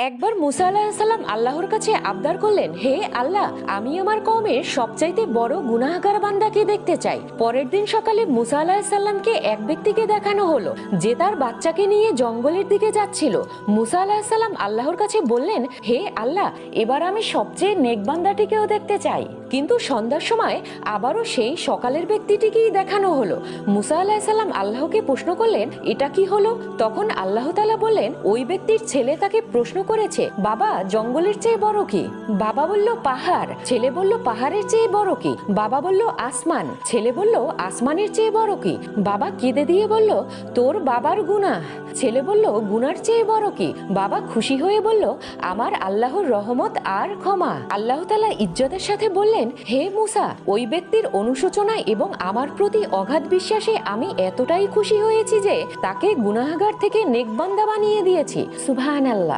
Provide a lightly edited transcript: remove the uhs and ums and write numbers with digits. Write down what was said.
একবার মুসা আলাহিসাল্লাম আল্লাহর কাছে আবদার করলেন, হে আল্লাহ, আমি আমার কওমের সবচাইতে বড় গুনাহগার বান্দাকে দেখতে চাই। পরের দিন সকালে মুসা আলাহিসাল্লামকে এক ব্যক্তিকে দেখানো হলো যে তার বাচ্চাকে নিয়ে জঙ্গলের দিকে যাচ্ছিল। মুসা আলাহিসাল্লাম আল্লাহর কাছে বললেন, হে আল্লাহ, এবার আমি সবচেয়ে নেক বান্দাটিকেও দেখতে চাই। কিন্তু সন্ধ্যার সময় আবারও সেই সকালের ব্যক্তিটিকেই দেখানো হলো। মুসা আলাহিসাল্লাম আল্লাহকে প্রশ্ন করলেন, এটা কি হলো? তখন আল্লাহ তাআলা বললেন, ওই ব্যক্তির ছেলে তাকে প্রশ্ন করেছে, বাবা, জঙ্গলের চেয়ে বড় কি? বাবা বলল, পাহাড়। ছেলে বলল, পাহাড়ের চেয়ে বড় কি? বাবা বলল, আসমান। ছেলে বলল, আসমানের চেয়ে বড় কি? বাবা কেঁদে দিয়ে বলল, তোর বাবার গুনাহ। ছেলে বলল, গুনার চেয়ে বড় কি? বাবা খুশি হয়ে বলল, আমার আল্লাহর রহমত আর ক্ষমা। আল্লাহ তাআলা ইজ্জতের সাথে বললেন, হে মুসা, ওই ব্যক্তির অনুশোচনা এবং আমার প্রতি অগাধ বিশ্বাসে আমি এতটাই খুশি হয়েছি যে তাকে গুনাহগার থেকে নেক বান্দা বানিয়ে দিয়েছি। সুবহানাল্লাহ।